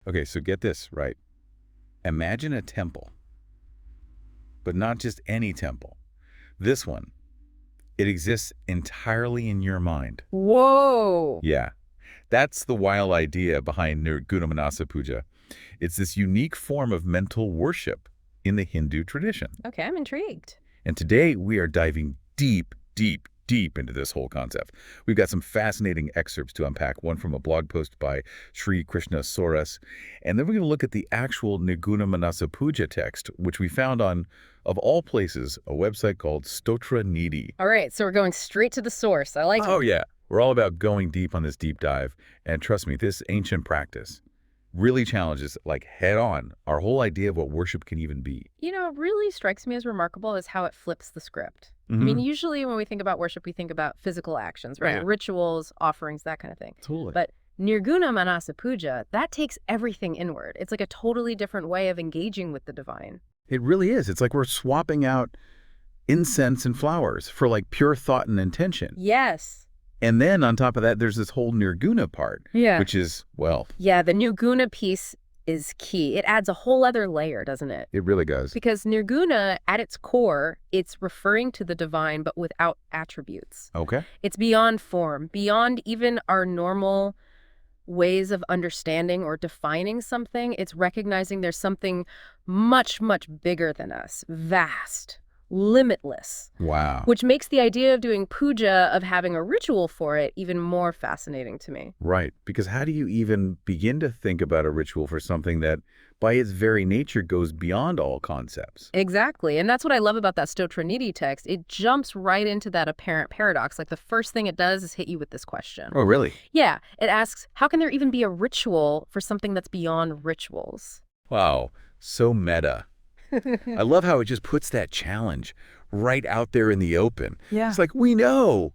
Okay, so get this, right? Imagine a temple, but not just any temple. This one, it exists entirely in your mind. Whoa. Yeah, that's the wild idea behind Nirguna Manasa Puja. It's this unique form of mental worship in the Hindu tradition. Okay, I'm intrigued. And today we are diving deep, deep, deep into this whole concept. We've got some fascinating excerpts to unpack, one from a blog post by Sri Krishna Soras, and then we're going to look at the actual Nirguna Manasa Puja text, which we found on, of all places, a website called Stotra Nidhi. All right, so we're going straight to the source. I like Oh it. yeah, we're all about going deep on this deep dive, and trust me, this ancient practice really challenges, like head on, our whole idea of what worship can even be. You know, it really strikes me as remarkable is how it flips the script. I mean, usually when we think about worship, we think about physical actions, right? Yeah. Rituals, offerings, that kind of thing. Totally. But Nirguna Manasa Puja, that takes everything inward. It's like a totally different way of engaging with the divine. It really is. It's like we're swapping out incense and flowers for like pure thought and intention. Yes. And then on top of that, there's this whole Nirguna part, Yeah. which is, well, Yeah, the Nirguna piece is key. It adds a whole other layer, doesn't it? it really does. Because Nirguna, at its core, it's referring to the divine, but without attributes. Okay. It's beyond form, beyond even our normal ways of understanding or defining something. It's recognizing there's something much, much bigger than us, vast, limitless, Wow. which makes the idea of doing puja, of having a ritual for it, even more fascinating to me. Right. Because how do you even begin to think about a ritual for something that by its very nature goes beyond all concepts? Exactly. And that's what I love about that Stotra Nidhi text. It jumps right into that apparent paradox. Like the first thing it does is hit you with this question. Oh, really? Yeah. It asks, how can there even be a ritual for something that's beyond rituals? Wow. So meta. I love how it just puts that challenge right out there in the open. Yeah. It's like, we know,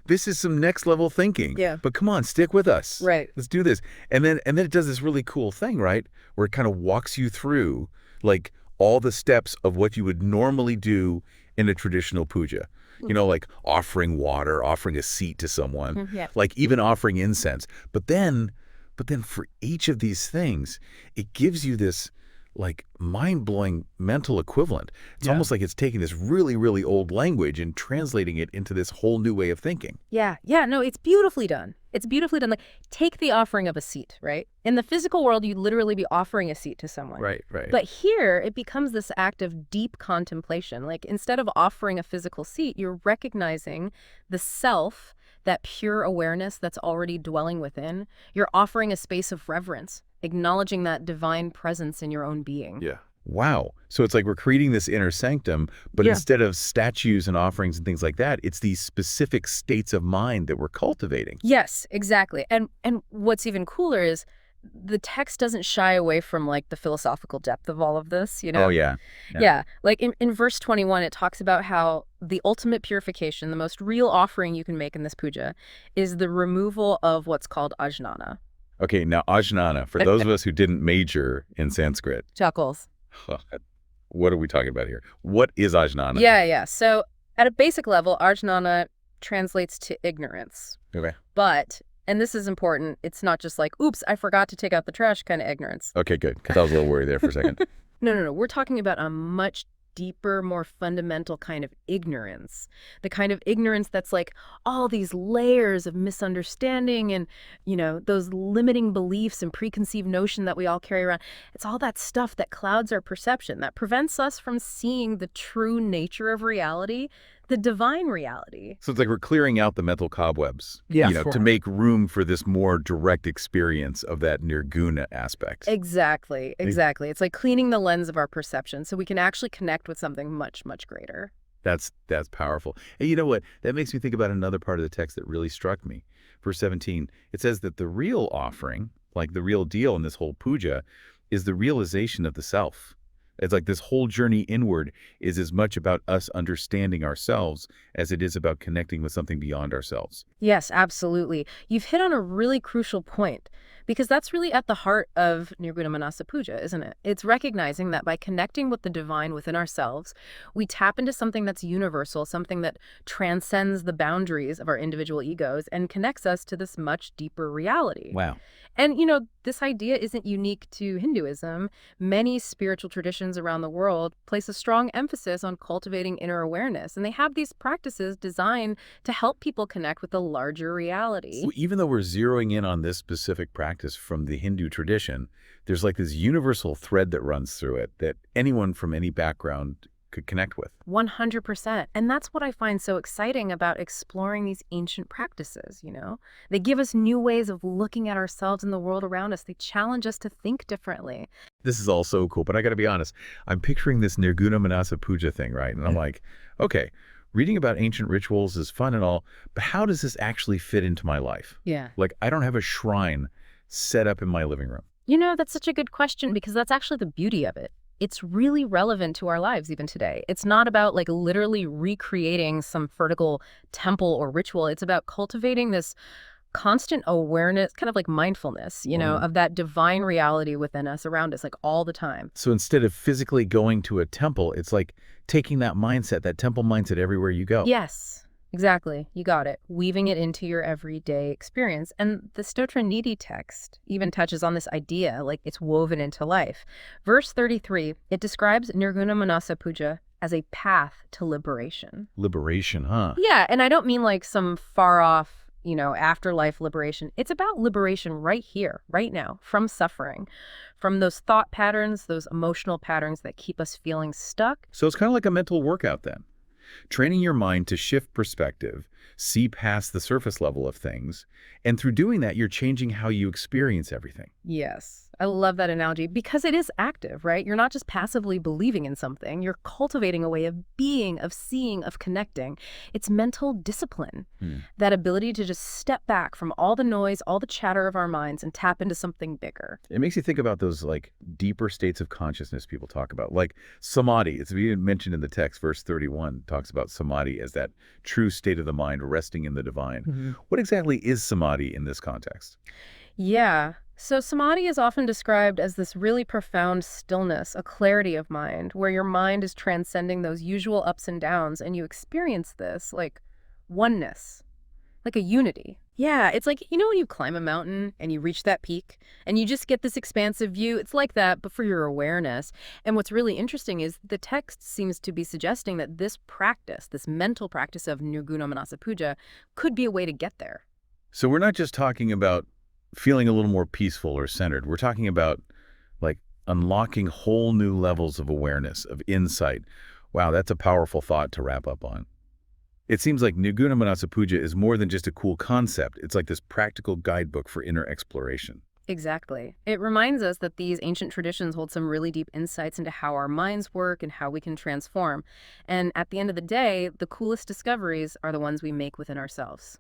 this is some next level thinking. Yeah. But come on, stick with us. Right. Let's do this. And then it does this really cool thing, right? Where it kind of walks you through like all the steps of what you would normally do in a traditional puja. You know, like offering water, offering a seat to someone, Yeah. like even offering incense. But then for each of these things, it gives you this like mind-blowing mental equivalent. It's almost like it's taking this really, really old language and translating it into this whole new way of thinking. Yeah. Yeah. No, it's beautifully done. It's beautifully done. Like, take the offering of a seat, right? In the physical world, you'd literally be offering a seat to someone. Right. But here, it becomes this act of deep contemplation. Like, instead of offering a physical seat, you're recognizing the self, that pure awareness that's already dwelling within. You're offering a space of reverence, acknowledging that divine presence in your own being. Yeah. Wow. So it's like we're creating this inner sanctum, but instead of statues and offerings and things like that, it's these specific states of mind that we're cultivating. Yes, exactly. And what's even cooler is the text doesn't shy away from like the philosophical depth of all of this, you know? Oh, yeah. Yeah. Like in verse 21, it talks about how the ultimate purification, the most real offering you can make in this puja, is the removal of what's called ajnana. Okay, now ajnana, for those of us who didn't major in Sanskrit, Chuckles. what are we talking about here? What is ajnana? Yeah. So at a basic level, ajnana translates to ignorance. Okay. But, and this is important, it's not just like, oops, I forgot to take out the trash kind of ignorance. Okay, good. Because I was a little worried there for a second. No. We're talking about a much deeper, more fundamental kind of ignorance. The kind of ignorance that's like all these layers of misunderstanding and, you know, those limiting beliefs and preconceived notion that we all carry around. It's all that stuff that clouds our perception, that prevents us from seeing the true nature of reality, the divine reality. So it's like we're clearing out the mental cobwebs, to make room for this more direct experience of that nirguna aspect. Exactly. It's like cleaning the lens of our perception so we can actually connect with something much, much greater. That's powerful. And you know what? That makes me think about another part of the text that really struck me. Verse 17, it says that the real offering, like the real deal in this whole puja, is the realization of the self, It's like this whole journey inward is as much about us understanding ourselves as it is about connecting with something beyond ourselves. Yes, absolutely. You've hit on a really crucial point because that's really at the heart of Nirguna Manasa Puja, isn't it? It's recognizing that by connecting with the divine within ourselves, we tap into something that's universal, something that transcends the boundaries of our individual egos and connects us to this much deeper reality. Wow. And, this idea isn't unique to Hinduism. Many spiritual traditions around the world place a strong emphasis on cultivating inner awareness, and they have these practices designed to help people connect with a larger reality. So even though we're zeroing in on this specific practice from the Hindu tradition, there's like this universal thread that runs through it that anyone from any background could connect with. 100%. And that's what I find so exciting about exploring these ancient practices. They give us new ways of looking at ourselves and the world around us. They challenge us to think differently. This is all so cool, but I got to be honest, I'm picturing this Nirguna Manasa Puja thing, right? And I'm like, okay, reading about ancient rituals is fun and all, but how does this actually fit into my life? Yeah. Like, I don't have a shrine set up in my living room. That's such a good question because that's actually the beauty of it. It's really relevant to our lives even today. It's not about like literally recreating some vertical temple or ritual. It's about cultivating this constant awareness, kind of like mindfulness, of that divine reality within us, around us, like all the time. So instead of physically going to a temple, it's like taking that mindset, that temple mindset everywhere you go. Yes, exactly. You got it. Weaving it into your everyday experience. And the Stotra Nidhi text even touches on this idea, like it's woven into life. Verse 33, it describes Nirguna Manasa Puja as a path to liberation. Liberation, huh? Yeah, and I don't mean like some far off, afterlife liberation. It's about liberation right here, right now, from suffering, from those thought patterns, those emotional patterns that keep us feeling stuck. So it's kind of like a mental workout then. Training your mind to shift perspective, see past the surface level of things, and through doing that, you're changing how you experience everything. Yes, I love that analogy because it is active, right? You're not just passively believing in something, you're cultivating a way of being, of seeing, of connecting. It's mental discipline, that ability to just step back from all the noise, all the chatter of our minds and tap into something bigger. It makes you think about those like deeper states of consciousness people talk about, like samadhi. It's even mentioned in the text, verse 31 talks about samadhi as that true state of the mind resting in the divine. What exactly is samadhi in this context? Yeah. So samadhi is often described as this really profound stillness, a clarity of mind, where your mind is transcending those usual ups and downs, and you experience this like oneness, like a unity. Yeah, it's like, when you climb a mountain and you reach that peak and you just get this expansive view, it's like that, but for your awareness. And what's really interesting is the text seems to be suggesting that this practice, this mental practice of Nirguna Manasa Puja, could be a way to get there. So we're not just talking about feeling a little more peaceful or centered. We're talking about like unlocking whole new levels of awareness, of insight. Wow, that's a powerful thought to wrap up on. It seems like Nirguna Manasa Puja is more than just a cool concept. It's like this practical guidebook for inner exploration. Exactly. It reminds us that these ancient traditions hold some really deep insights into how our minds work and how we can transform. And at the end of the day, the coolest discoveries are the ones we make within ourselves.